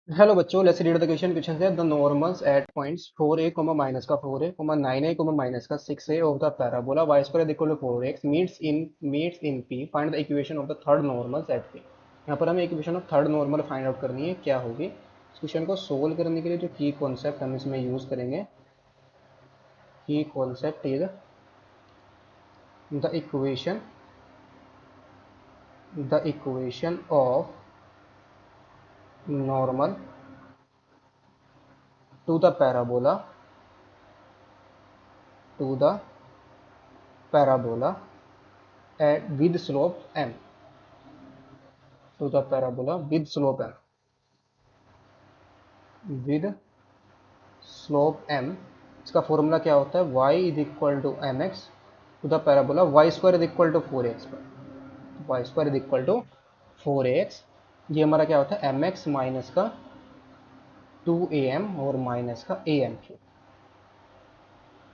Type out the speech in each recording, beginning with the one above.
Hello बच्चों, let's read the question. Question है the normals at points 4a, minus का 4a, 9a, minus का 6a of the parabola y square equal to 4x meets in p। Find the equation of the third normals at p। यहाँ पर हमें equation of third normal find out करनी है, क्या होगी। इस क्वेश्चन को सोल्व करने के लिए जो की कॉन्सेप्ट हम इसमें यूज करेंगे, की concept is the equation of normal to the parabola to the parabola at with slope m to the parabola with slope m with slope m। इसका फॉर्मूला क्या होता है, y is equal to M X to the parabola Y square is equal to four X पर Y square is equal to four X. ये हमारा क्या होता है, एम एक्स माइनस का टू ए एम और माइनस का ए एम क्यू।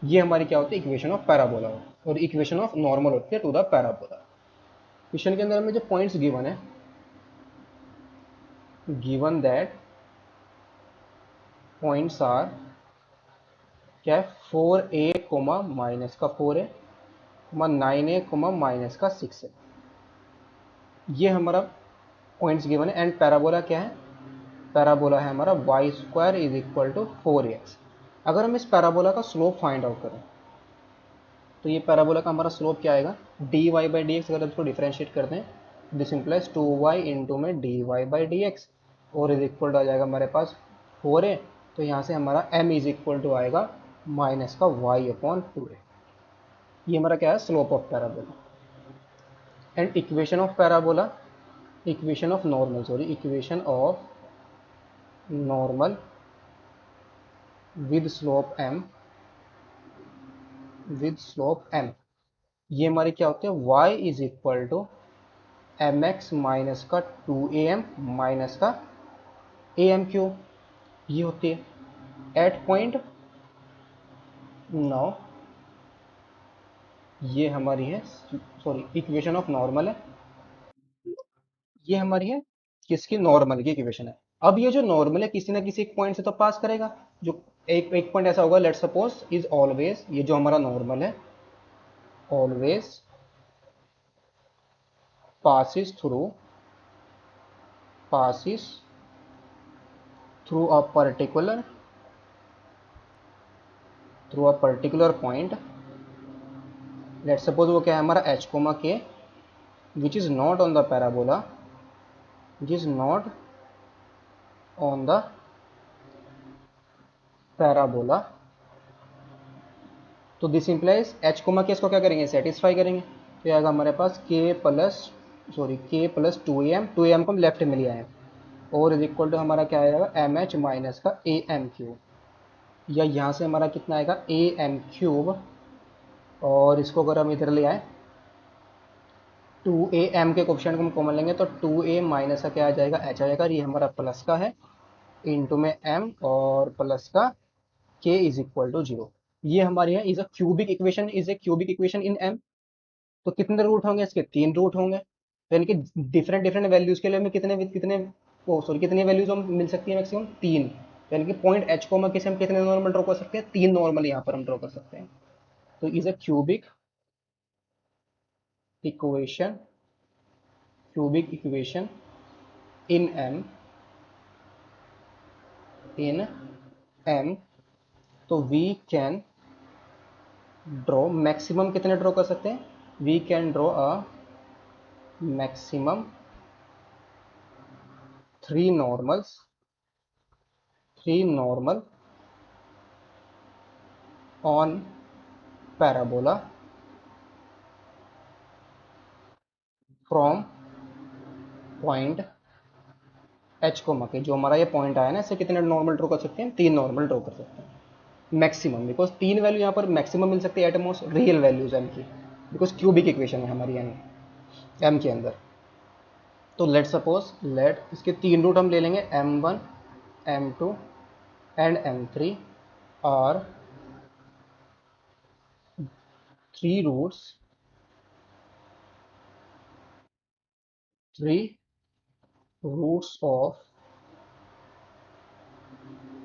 ये हमारी क्या होती है, इक्वेशन ऑफ पैराबोला। और इक्वेशन ऑफ नॉर्मल होती है टू द पैराबोला। क्वेश्चन के अंदर हमें जो पॉइंट्स गिवन है, गिवन दैट पॉइंट्स आर क्या है, फोर ए कोमा माइनस का four a, nine a comma minus का सिक्स है। ये हमारा पॉइंट्स गिवन है। एंड पैराबोला क्या है, पैराबोला है हमारा y square is equal to four x. अगर हम इस पैराबोला का स्लोप फाइंड आउट करें तो ये पैराबोला का हमारा स्लोप क्या आएगा, D Y by D X. अगर इसको डिफ्रेंशिएट करते हैं, this implies two Y into में D Y by D X और इज इक्वल टू आ जाएगा हमारे पास फोर ए। तो यहाँ से हमारा m इज इक्वल टू आएगा माइनस का y अपॉन टू ए। ये हमारा क्या है, slope of parabola. And equation of parabola, equation of normal, sorry, equation of normal with slope m, with slope m। ये हमारी क्या होती है, y is equal to M x minus का टू ए एम माइनस का ए एम क्यू। ये होती है एट पॉइंट नौ। ये हमारी है, सॉरी, इक्वेशन ऑफ नॉर्मल है। ये हमारी है किसकी, नॉर्मल की इक्वेशन है। अब ये जो नॉर्मल है किसी ना किसी एक पॉइंट से तो पास करेगा। जो एक एक पॉइंट ऐसा होगा, लेट सपोज इज ऑलवेज, ये जो हमारा नॉर्मल है always passes through passes through a particular point। Let suppose वो क्या है हमारा h comma k, which is not on the parabola, which is not on the parabola। तो this implies h comma k इसको क्या करेंगे, satisfy करेंगे। तो आएगा हमारे पास k plus, sorry, k plus two m को हम लेफ्ट में ले आए और इज इक्वल टू हमारा क्या आएगा, एम एच माइनस का ए एम क्यूब। या यहाँ से हमारा कितना आएगा, ए एम क्यूब। और इसको अगर हम इधर ले आए, टू ए एम के कोफिशिएंट को हम कॉमन लेंगे तो टू ए माइनस का क्या आ जाएगा, एच आ जाएगा। ये हमारा प्लस का है इंटू में एम और प्लस का के इज इक्वल टू जीरो। ये हमारी है is a cubic equation, is a cubic equation in m. तो कितने रूट होंगे इसके, तीन रूट होंगे। तो यानी कि डिफरेंट डिफरेंट वैल्यूज के लिए हमें कितने कितने, ओ सॉरी, कितनी वैल्यूज हम मिल सकती है, मैक्सिमम तीन। यानी कि पॉइंट एच कोमा के से हम कितने नॉर्मल ड्रॉ कर सकते हैं, तीन नॉर्मल यहाँ पर हम ड्रॉ कर सकते हैं। तो is a equation cubic equation in m, in m. तो वी कैन ड्रॉ मैक्सिमम, कितने ड्रॉ कर सकते हैं, we can draw a maximum three normals, three normal on parabola from point h को मके। जो हमारा ये पॉइंट आया ना, इससे कितने नॉर्मल ड्रॉ कर सकते हैं, तीन नॉर्मल ड्रॉ कर सकते हैं मैक्सिमम। बिकॉज तीन वैल्यू यहाँ पर मैक्सिमम मिल सकती है, एटमोस्ट रियल वैल्यूज एम की। बिकॉज क्यूबिक इक्वेशन है हमारी एम के अंदर। तो लेट सपोज, लेट इसके तीन रूट हम ले लेंगे, M one, M two and M three. और three roots, three roots of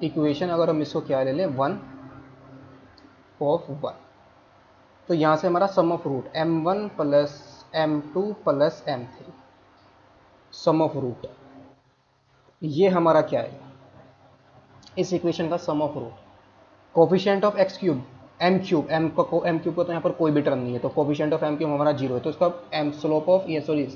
equation अगर हम इसको क्या ले लें 1 ऑफ 1, तो यहाँ से हमारा sum of root m1 plus m2 plus m3 sum of root, ये हमारा क्या है इस इक्वेशन का sum of root. Coefficient of X cube M cube, M cube का तो यहाँ पर कोई भी टर्म नहीं है, तो कोफिशिएंट ऑफ एम क्यूब हमारा जीरो है, तो इसका एम स्लोप ऑफ ये सॉरी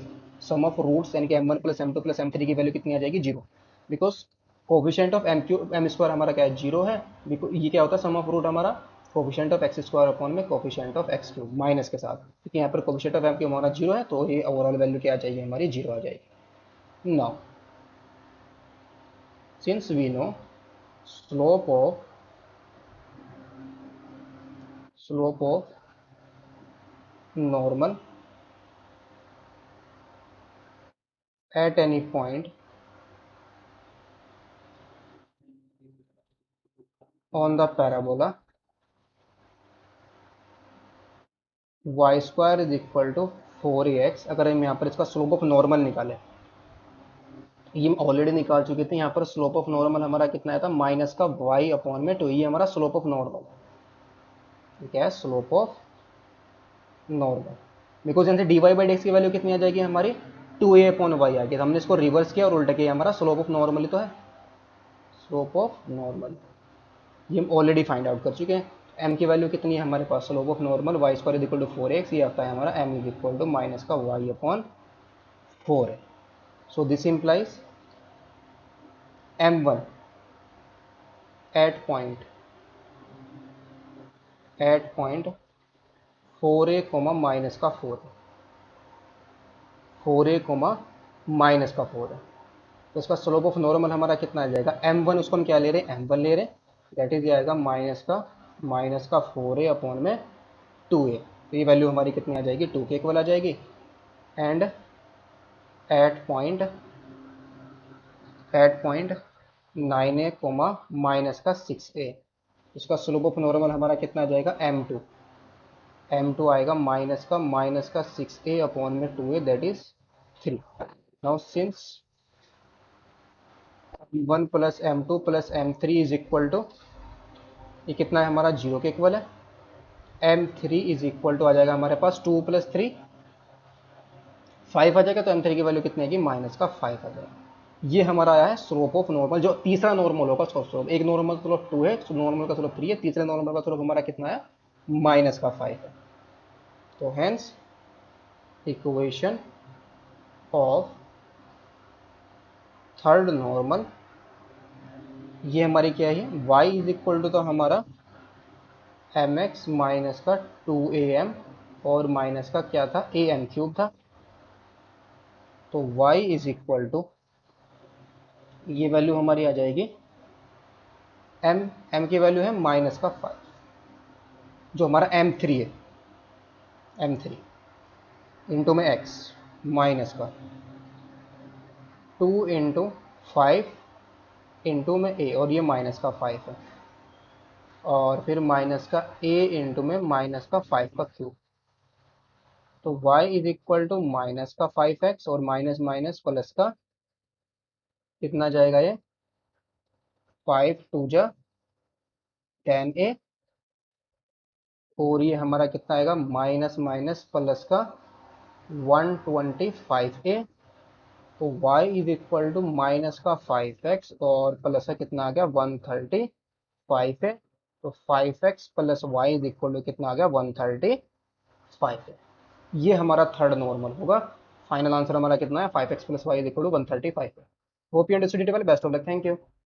सम ऑफ रूट्स यानी कि m1 plus m2 plus m3 की वैल्यू कितनी आ जाएगी zero, because coefficient of M cube M square हमारा क्या है जीरो है, ये क्या होता है सम ऑफ रूट हमारा coefficient of X square upon में coefficient of X cube minus के साथ, क्योंकि यहाँ पर कोफिशिएंट ऑफ एम क्यूब हमारा जीरो है, तो ये ओवरऑल वैल्यू क्या आ जाएगी हमारी जीरो आ जाएगी। Now since we know slope of normal at any point on the parabola y square is equal to 4ax। अगर हम यहाँ पर इसका स्लोप ऑफ नॉर्मल निकालें, ये हम ऑलरेडी निकाल चुके थे, यहाँ पर स्लोप ऑफ नॉर्मल हमारा कितना आया था माइनस का y अपॉन में 2, ये हमारा स्लोप ऑफ नॉर्मल, ठीक है स्लोप ऑफ नॉर्मल, बिकॉज यहाँ से dy बाई डी की वैल्यू कितनी आ जाएगी हमारी 2a अपॉन वाई आ गई, तो हमने इसको रिवर्स किया और उल्टा किया, हमारा स्लोप ऑफ नॉर्मल ही तो है, स्लोप ऑफ नॉर्मल ये हम ऑलरेडी फाइंड आउट कर चुके हैं। m की वैल्यू कितनी है हमारे पास स्लोप ऑफ नॉर्मल y स्क्वायर इज इक्वल टू 4x, ये आता है हमारा m is equal to minus का y अपॉन 4 है। So this implies m1 at point 4a comma minus का 4 है, 4a कोमा माइनस का 4 है, तो इसका स्लोप ऑफ नॉर्मल हमारा कितना आ जाएगा m1, उसको हम क्या ले रहे हैं m1 ले रहे हैं, दैट इज आएगा माइनस का 4a अपॉन में 2a, तो ये वैल्यू हमारी कितनी आ जाएगी 2 के इक्वल आ जाएगी। And at point 9a comma minus का 6a, इसका स्लोप ऑफ नॉर्मल हमारा कितना आ जाएगा m2 आएगा माइनस का 6a अपॉन में 2a that is 3। Now since 1 plus m2 plus m3 is equal to, ये कितना है हमारा जीरो के इक्वल है, m3 इज इक्वल टू आ जाएगा हमारे पास 2 प्लस 3 5 आ जाएगा, तो m3 की वैल्यू कितनी आएगी माइनस का 5 आ जाएगा। ये हमारा आया है स्लोप ऑफ नॉर्मल, जो तीसरा नॉर्मल होगा स्लोप, एक नॉर्मल का स्लोप 2 है, नॉर्मल का स्लोप 3 है, तीसरे नॉर्मल का स्लोप हमारा कितना है माइनस का 5 है। तो hence equation of third normal, ये हमारी क्या है y इज इक्वल टू, तो हमारा mx माइनस का 2am और माइनस का क्या था am क्यूब था, तो y इज इक्वल टू ये वैल्यू हमारी आ जाएगी m की वैल्यू है माइनस का 5, जो हमारा m3 है, m3 इंटू में x माइनस का 2 इंटू 5 इंटू में a, और ये माइनस का 5 है, और फिर माइनस का a इंटू में माइनस का 5 का क्यूब, तो y is equal to minus का 5x और माइनस माइनस प्लस का कितना जाएगा ये 5 टू जा 10a, और ये हमारा कितना आएगा माइनस माइनस प्लस का 125a, तो y is equal to minus का 5x और प्लस का कितना आ गया 135 है, तो 5x plus y is equal to कितना आ गया 135 है। ये हमारा थर्ड नॉर्मल होगा। फाइनल आंसर हमारा कितना है 5x plus y is equal to 135 है। Hope you understood it well, best of luck, thank you.